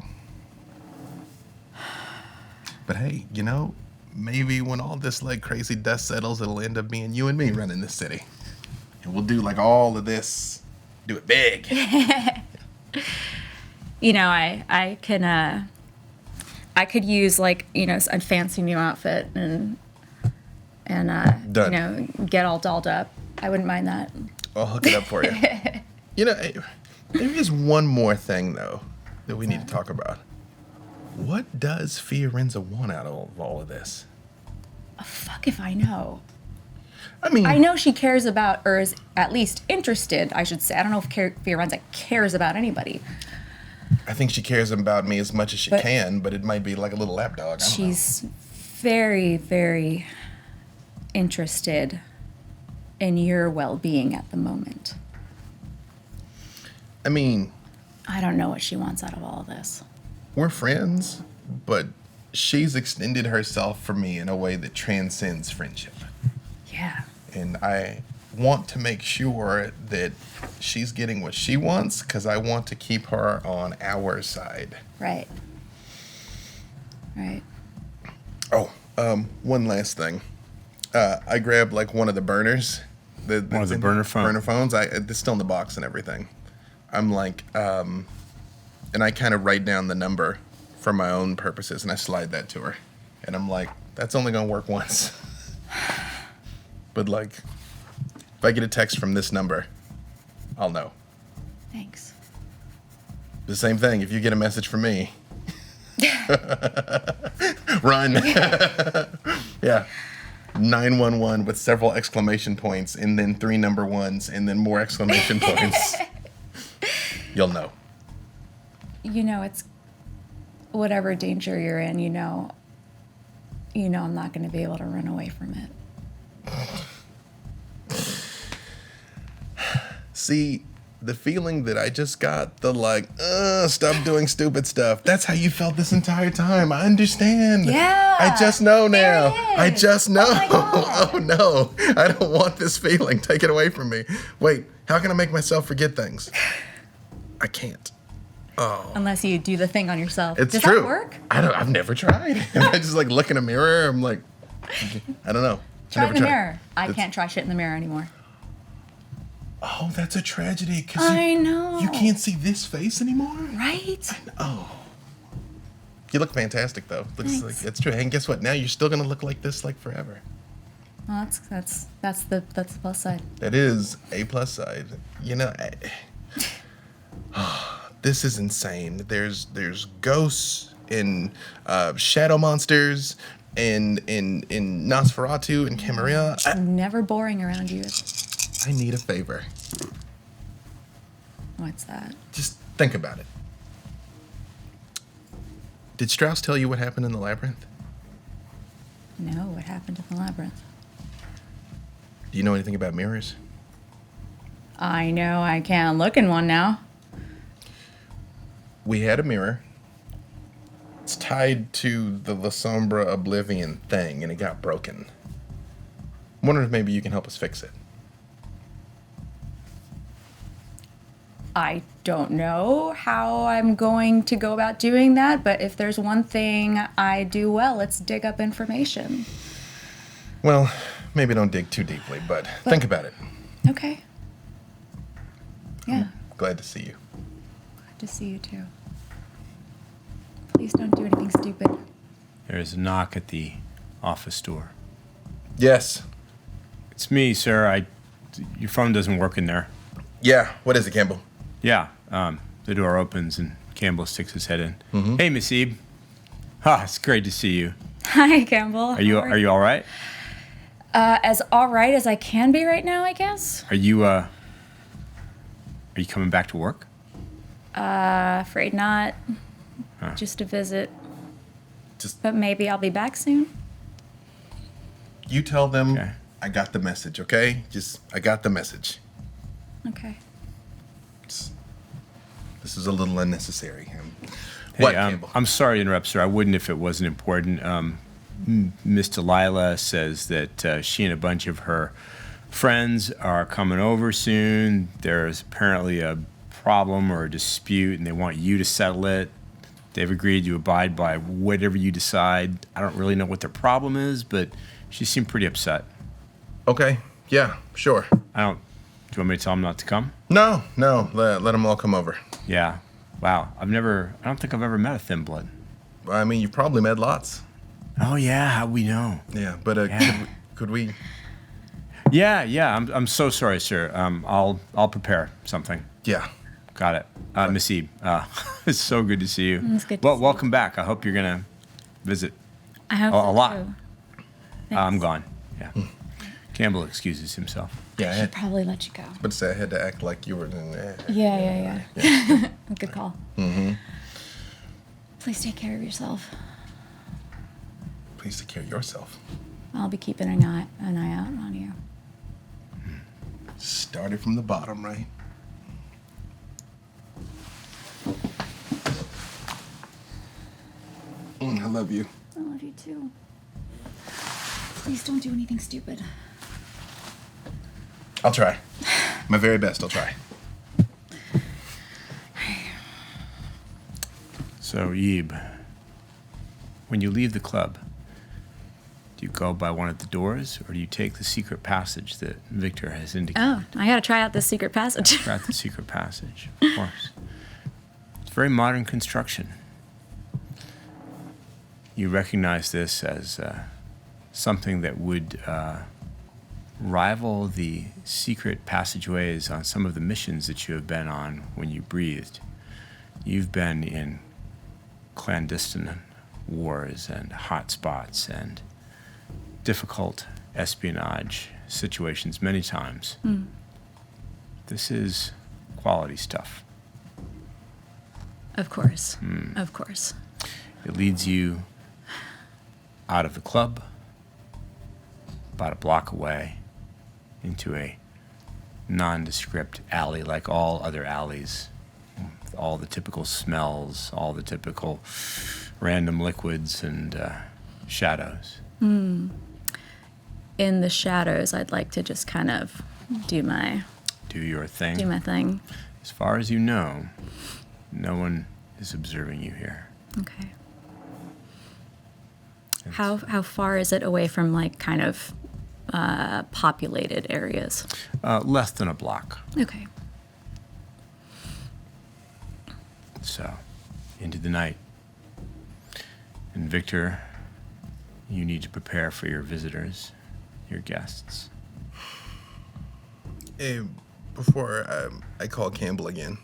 But hey, maybe when all this crazy dust settles, it'll end up being you and me running this city. And we'll do all of this, do it big. I could use a fancy new outfit and Done. Get all dolled up. I wouldn't mind that. I'll hook it up for you. There is one more thing though that we need to talk about. What does Fiorenza want out of all of this? Fuck if I know. I mean, I know she cares about, or is at least interested, I should say. I don't know if Fiorenza cares about anybody. I think she cares about me as much as she can, but it might be like a little lapdog. I don't know. She's very, very interested in your well-being at the moment. I mean, I don't know what she wants out of all of this. we're friends, but she's extended herself for me in a way that transcends friendship. Yeah. And I want to make sure that she's getting what she wants because I want to keep her on our side. Right. Right. Oh, one last thing. I grabbed one of the burners. One of the burner phones. It's still in the box and everything. I'm and I kind of write down the number for my own purposes and I slide that to her. And I'm like, that's only going to work once. But if I get a text from this number, I'll know. Thanks. The same thing. If you get a message from me, run. Yeah. 911 with several exclamation points and then 3 number ones and then more exclamation points. You'll know. It's whatever danger you're in, I'm not going to be able to run away from it. See, the feeling that I just got, stop doing stupid stuff. That's how you felt this entire time. I understand. Yeah. I just know now. I just know. Oh my God. Oh no. I don't want this feeling. Take it away from me. Wait, how can I make myself forget things? I can't. Oh. Unless you do the thing on yourself. It's Does true. that work? I've never tried. I just look in a mirror. I'm like, I don't know. Try it in the mirror. I can't try shit in the mirror anymore. Oh, that's a tragedy. 'Cause I know. You can't see this face anymore? Right? Oh. You look fantastic, though. Looks Thanks. it's true. And guess what? Now you're still going to look like this forever. Well, that's the plus side. That is a plus side. This is insane. There's ghosts and shadow monsters and in Nosferatu and Camarilla. Never boring around you. I need a favor. What's that? Just think about it. Did Strauss tell you what happened in the labyrinth? No, what happened in the labyrinth? Do you know anything about mirrors? I know I can't look in one now. We had a mirror. It's tied to the La Sombra Oblivion thing, and it got broken. I'm wondering if maybe you can help us fix it. I don't know how I'm going to go about doing that, but if there's one thing I do well, it's dig up information. Well, maybe don't dig too deeply, but think about it. Okay. Yeah. Glad to see you. Glad to see you too. Please don't do anything stupid. There is a knock at the office door. Yes. It's me, sir. I Your phone doesn't work in there. Yeah, what is it, Campbell? Yeah, the door opens and Campbell sticks his head in. Hey, Miss Ebe. It's great to see you. Hi, Campbell. Are you all right? As all right as I can be right now, I guess. Are you coming back to work? Afraid not. Huh. Just a visit. Just But maybe I'll be back soon. you tell them Okay. I got the message, okay? I got the message. Okay. This is a little unnecessary. Hey, What, Campbell? I'm sorry to interrupt, sir. I wouldn't if it wasn't important. Miss Delilah says that she and a bunch of her friends are coming over soon. There's apparently a problem or a dispute, and they want you to settle it. They've agreed to abide by whatever you decide. I don't really know what their problem is, but she seemed pretty upset. Okay, yeah, sure. Do you want me to tell them not to come? No, let them all come over. Yeah. Wow. I don't think I've ever met a thin blood. I mean, you've probably met lots. Oh, yeah. How'd we know? Yeah, but Yeah. could we? Yeah. I'm so sorry, sir. I'll prepare something. Yeah. Got it. Miss Ebe, it's so good to see you. It's good to Well, see welcome back. I hope you're going to visit. I hope A so lot. too. I'm Thanks. gone. Yeah. Campbell excuses himself. Yeah, I should probably let you go. but say I had to act like you were. Yeah. Good call. Please take care of yourself. Please take care of yourself. I'll be keeping an eye out on you. Started from the bottom, right? I love you. I love you too. Please don't do anything stupid. I'll try. My very best, I'll try. So, Ebe, when you leave the club, do you go by one of the doors, or do you take the secret passage that Victor has indicated? Oh, I gotta try out this secret passage. Try out the secret passage, of course. It's very modern construction. You recognize this as something that would rival the secret passageways on some of the missions that you have been on when you breathed. You've been in clandestine wars and hot spots and difficult espionage situations many times. This is quality stuff. Of course. Of course. It leads you out of the club, about a block away, into a nondescript alley like all other alleys. With all the typical smells, all the typical random liquids and shadows. In the shadows, I'd like to just kind of do your thing. my thing. As far as you know, no one is observing you here. Okay. How far is it away from like kind of populated areas? Less than a block. Okay. So, into the night. And Victor, you need to prepare for your visitors, your guests. Hey, before I call Campbell again,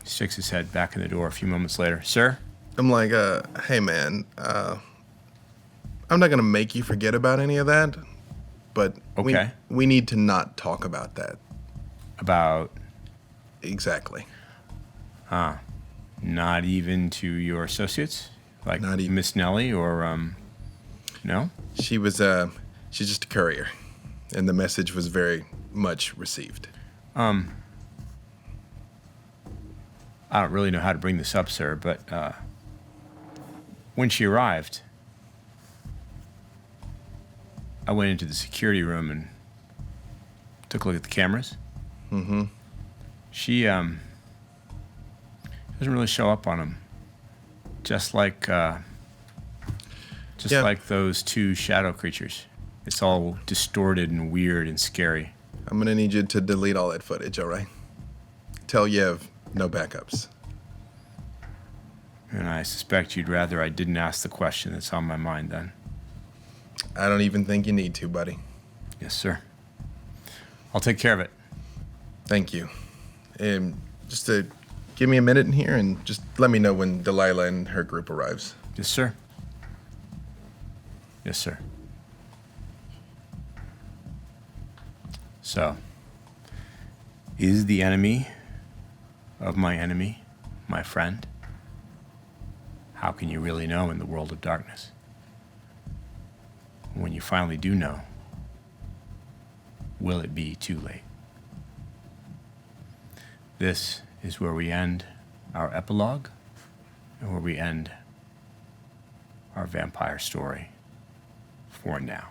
He sticks his head back in the door a few moments later. Sir? I'm like, hey man, I'm not gonna make you forget about any of that, but Okay. we need to not talk about that. About Exactly. not even to your associates? Like Not even. Miss Nellie or, no? She's just a courier, and the message was very much received. I don't really know how to bring this up, sir, but when she arrived, I went into the security room and took a look at the cameras. Mm-hmm. She doesn't really show up on them, just like Yeah. like those two shadow creatures. It's all distorted and weird and scary. I'm gonna need you to delete all that footage, all right? Tell Yev no backups. And I suspect you'd rather I didn't ask the question that's on my mind then. I don't even think you need to, buddy. Yes, sir. I'll take care of it. Thank you. Just give me a minute in here and just let me know when Delilah and her group arrives. Yes, sir. Yes, sir. So, is the enemy of my enemy my friend? How can you really know in the world of darkness? When you finally do know, will it be too late? This is where we end our epilogue, and where we end our vampire story for now.